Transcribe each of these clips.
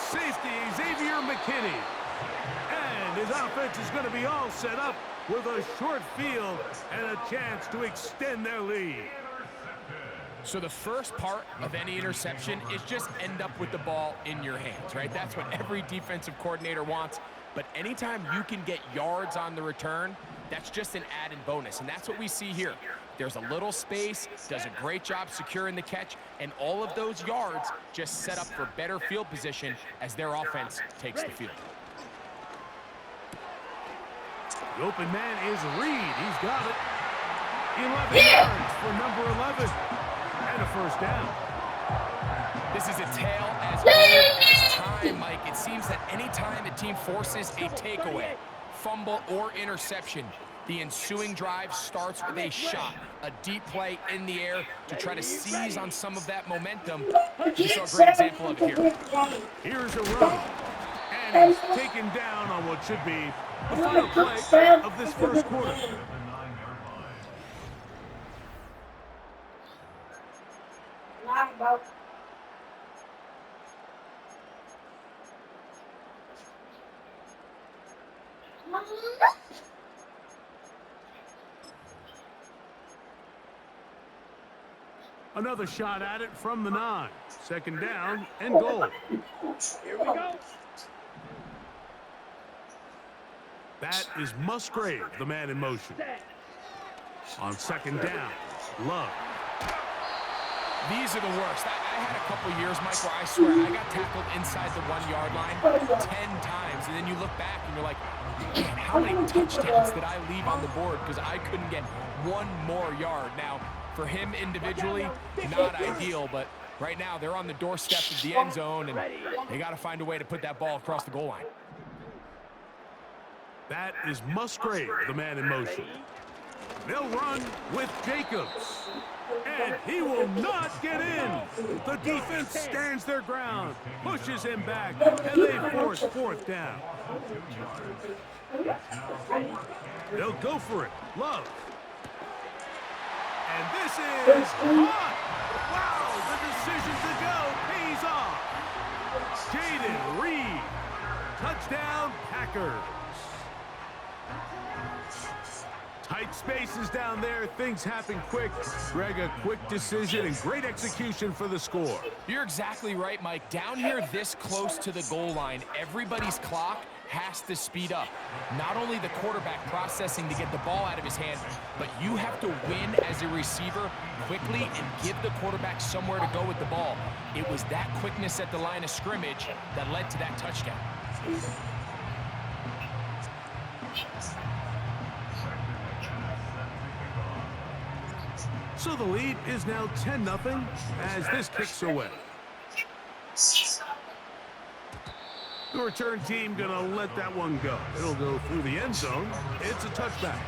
safety, Xavier McKinney. And his offense is going to be all set up with a short field and a chance to extend their lead. So the first part of any interception is just end up with the ball in your hands, right? That's what every defensive coordinator wants. But anytime you can get yards on the return, that's just an added bonus. And that's what we see here. There's a little space, does a great job securing the catch, and all of those yards just set up for better field position as their offense takes the field. The open man is Reed. He's got it. 11 yards for number 11. And a first down. This is a tale as old as time, Mike. It seems that anytime a team forces a takeaway, fumble, or interception, the ensuing drive starts with a shot, a deep play in the air to try to seize on some of that momentum. You saw a great example of it here. Here's a run. And he's taken down on what should be the final play of this first quarter. Another shot at it from the 9. Second down and goal. Here we go. That is Musgrave, the man in motion. On second down, Love. These are the worst. I had a couple years, Mike, where I swear I got tackled inside the 1-yard line 10 times, and then you look back and you're like, man, how many touchdowns did I leave on the board because I couldn't get one more yard? Now, for him individually, not ideal, but right now they're on the doorstep of the end zone, and they got to find a way to put that ball across the goal line. That is Musgrave, the man in motion. They'll run with Jacobs. And he will not get in. The defense stands their ground, pushes him back, and they force fourth down. They'll go for it. Love. And this is caught. Wow, the decision to go pays off. Jaden Reed. Touchdown, Packers. Tight spaces down there. Things happen quick. Greg, a quick decision and great execution for the score. You're exactly right, Mike. Down here this close to the goal line, everybody's clock has to speed up. Not only the quarterback processing to get the ball out of his hand, but you have to win as a receiver quickly and give the quarterback somewhere to go with the ball. It was that quickness at the line of scrimmage that led to that touchdown. So the lead is now 10-0 as this kicks away. The return team going to let that one go. It'll go through the end zone. It's a touchback.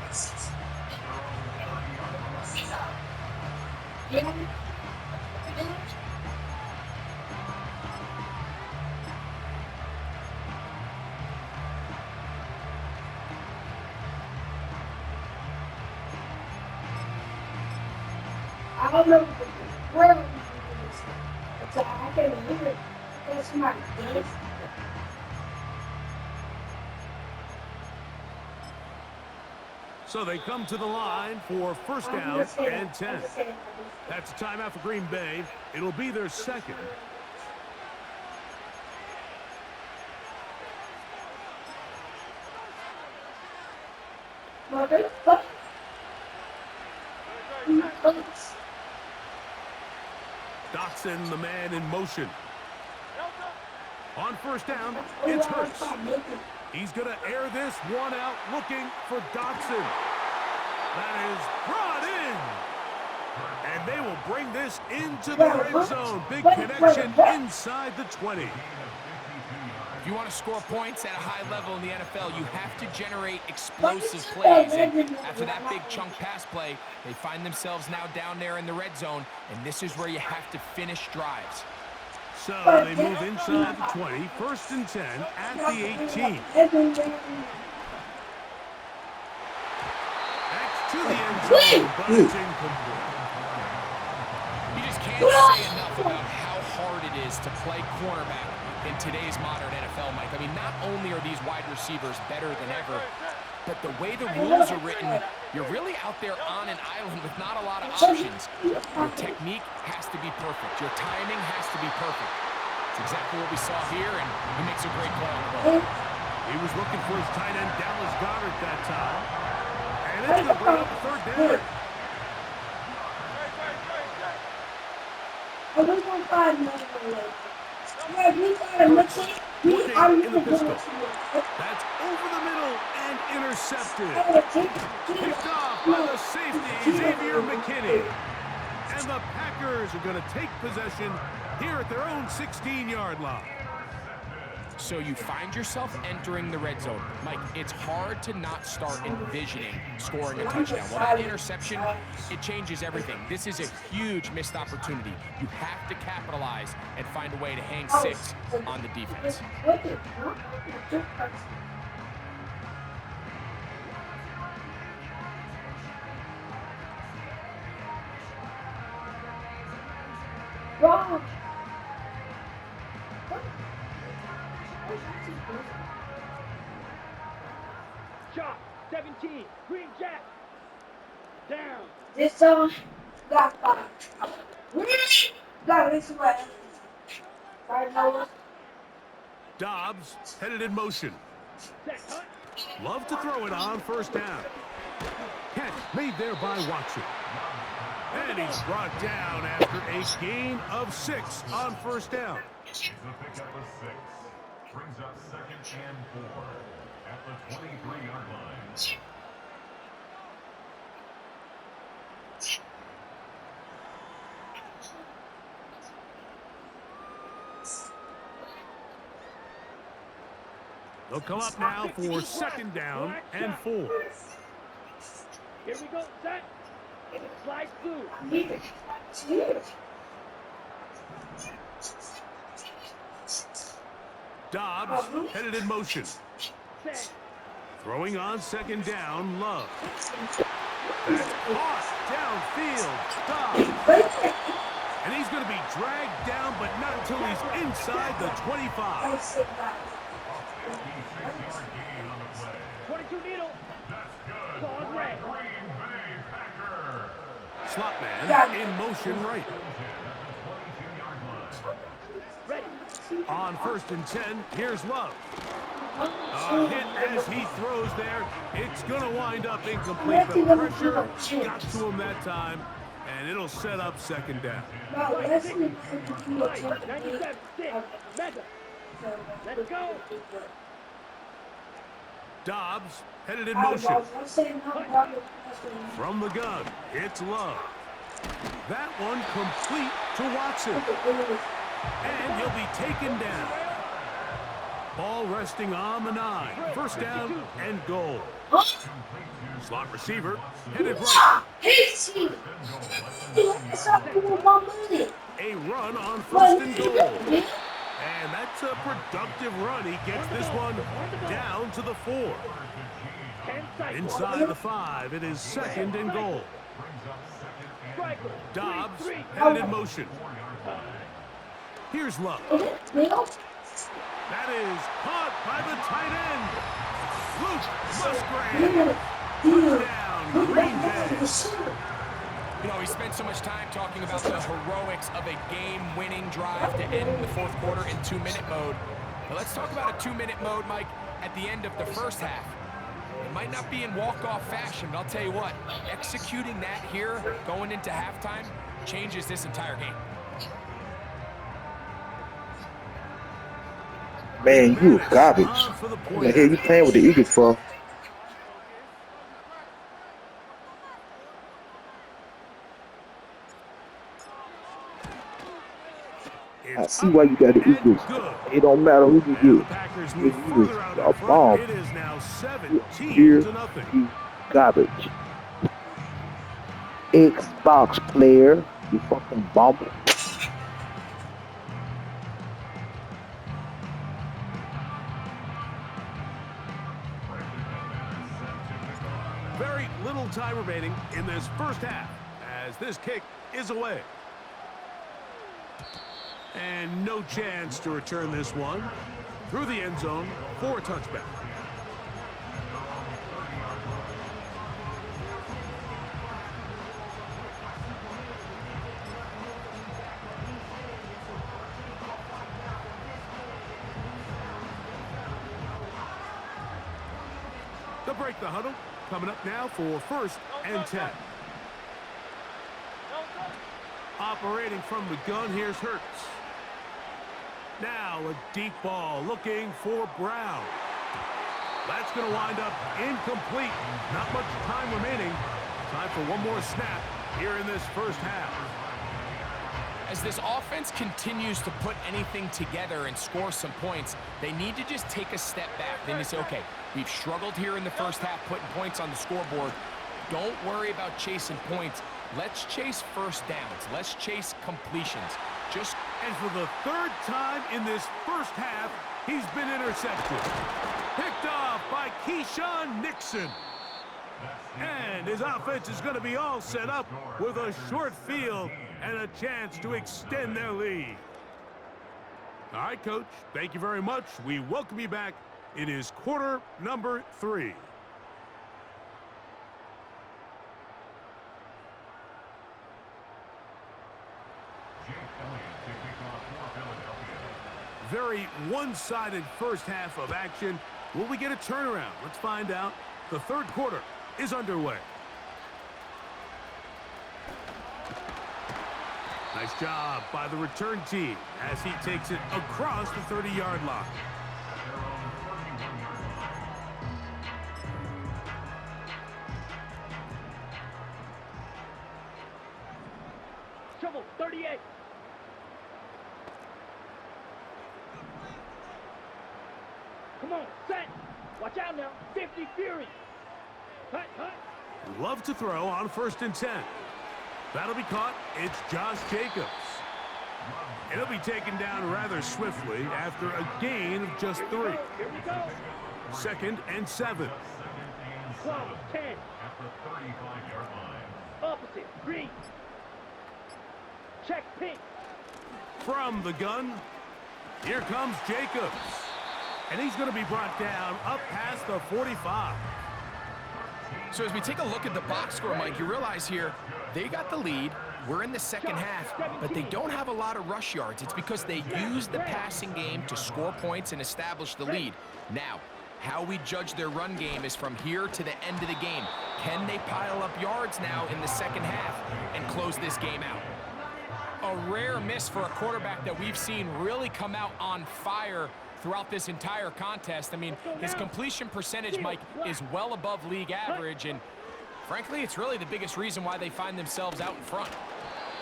I don't know where it is, but I can hear it. That's my guess. So they come to the line for first down and 10. That's a timeout for Green Bay. It'll be their second. Dotson, the man in motion. On first down, it's Hurts. He's going to air this one out, looking for Dotson. That is brought in. And they will bring this into the red zone. Big connection inside the 20. If you want to score points at a high level in the NFL, you have to generate explosive plays. And after that big chunk pass play, they find themselves now down there in the red zone, and this is where you have to finish drives. So they move inside the 20, first and 10 at the 18. Back to the end zone, but it's incomplete. You just can't say enough about how hard it is to play cornerback in today's modern NFL, Mike. I mean, not only are these wide receivers better than ever, but the way the rules are written, you're really out there on an island with not a lot of options. Your technique has to be perfect. Your timing has to be perfect. It's exactly what we saw here, and he makes a great play on the ball. He was looking for his tight end, Dallas Goedert, that time. And it's going to bring up a third down. Looking in the pistol. That's over the middle and intercepted. Picked off by the safety, Xavier McKinney. And the Packers are going to take possession here at their own 16-yard line. So you find yourself entering the red zone. Mike, it's hard to not start envisioning scoring a touchdown. Well, that interception, it changes everything. This is a huge missed opportunity. You have to capitalize and find a way to hang 6 on the defense. Wrong. Shot 17, Green Jack. Down. This song got 5. Got this way. Right now. Dobbs headed in motion. Set, hut. Love to throw it on first down. Catch made there by Watson. And he's brought down after a gain of 6 on first down. It's a pickup of 6. Brings up 2nd and 4 at the 23-yard line. They'll come up now for 2nd down and 4. Here we go, set. Slide through. Dobbs headed in motion. Set. Throwing on 2nd down, Love. That's caught downfield. Dobbs. And he's going to be dragged down, but not until he's inside the 25. 22 needle. Ball red. Slot man in motion right. Ready. On 1st and 10, here's Love. A hit as he throws there. It's going to wind up incomplete. The pressure got to him that time, and it'll set up 2nd down. Right, 97, 6. Mega. Let's go. Dobbs headed in motion. From the gun, it's Love. That one complete to Watson. And he'll be taken down. Ball resting on the 9. First down and goal. Slot receiver headed right. A run on 1st and goal. And that's a productive run. He gets this one down to the 4. Inside the 5, it is 2nd and goal. Dobbs headed in motion. Here's Love. That is caught by the tight end. Luke Musgrave. Touchdown, Green Bay. You know, we spent so much time talking about the heroics of a game-winning drive to end the 4th quarter in 2-minute mode. But let's talk about a 2-minute mode, Mike, at the end of the first half. It might not be in walk-off fashion, but I'll tell you what, executing that here, going into halftime, changes this entire game. Man, you garbage. What the hell you playing with the Eagles for? I see why you got the Eagles. It don't matter who you get. The Eagles are bomb. It is now 17 Here, to nothing. you garbage. Xbox player, you fucking bomb. Very little time remaining in this first half as this kick is away. And no chance to return this one through the end zone for a touchback. They'll break the huddle. Coming up now for 1st and 10. Operating from the gun, here's Hurts. Now a deep ball looking for Brown. That's going to wind up incomplete. Not much time remaining. Time for one more snap here in this first half. As this offense continues to put anything together and score some points, they need to just take a step back. They need to say, okay, we've struggled here in the first half putting points on the scoreboard. Don't worry about chasing points. Let's chase first downs. Let's chase completions. And for the 3rd time in this first half, he's been intercepted. Picked off by Keyshawn Nixon. And his offense is going to be all set up with a short field and a chance to extend their lead. All right, Coach, thank you very much. We welcome you back. It is quarter number 3. Very one-sided first half of action. Will we get a turnaround? Let's find out. The 3rd quarter is underway. Nice job by the return team as he takes it across the 30-yard line. Trouble, 38. Come on, set. Watch out now. 50 Fury. Hut, hut. Love to throw on 1st and 10. That'll be caught. It's Josh Jacobs. And he'll be taken down rather swiftly after a gain of just 3. Here we go. 2nd and 7. 12, 10. At the 35-yard line. Opposite, green. Check pink. From the gun, here comes Jacobs. And he's going to be brought down up past the 45. So as we take a look at the box score, Mike, you realize here they got the lead. We're in the second half, but they don't have a lot of rush yards. It's because they use the passing game to score points and establish the lead. Now, how we judge their run game is from here to the end of the game. Can they pile up yards now in the second half and close this game out? A rare miss for a quarterback that we've seen really come out on fire throughout this entire contest. I mean, his completion percentage, Mike, is well above league average, and frankly, it's really the biggest reason why they find themselves out in front.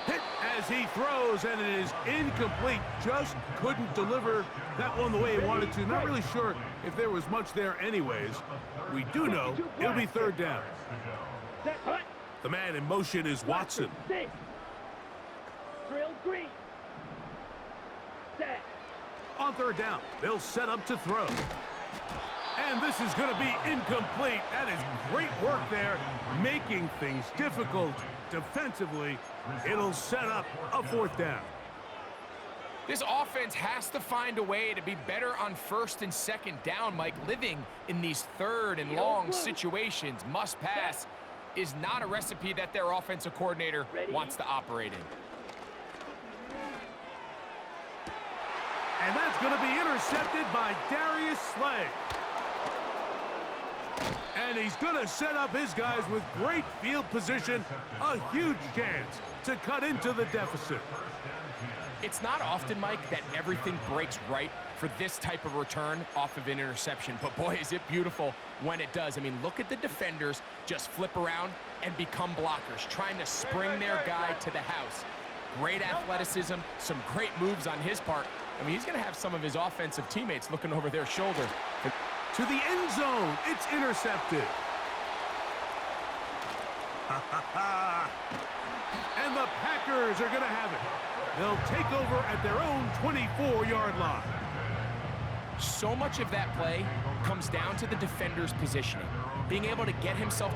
Hit as he throws, and it is incomplete. Just couldn't deliver that one the way he wanted to. Not really sure if there was much there anyways. We do know it'll be 3rd down. The man in motion is Watson. Drill green. Set. On 3rd down, they'll set up to throw. And this is going to be incomplete. That is great work there, making things difficult defensively. It'll set up a 4th down. This offense has to find a way to be better on 1st and 2nd down, Mike. Living in these 3rd and long situations, must pass, is not a recipe that their offensive coordinator wants to operate in. And that's going to be intercepted by Darius Slay. And he's going to set up his guys with great field position. A huge chance to cut into the deficit. It's not often, Mike, that everything breaks right for this type of return off of an interception. But boy, is it beautiful when it does. I mean, look at the defenders just flip around and become blockers, trying to spring their guy to the house. Great athleticism, some great moves on his part. I mean, he's going to have some of his offensive teammates looking over their shoulder. To the end zone, it's intercepted. And the Packers are going to have it. They'll take over at their own 24-yard line. So much of that play comes down to the defender's positioning, being able to get himself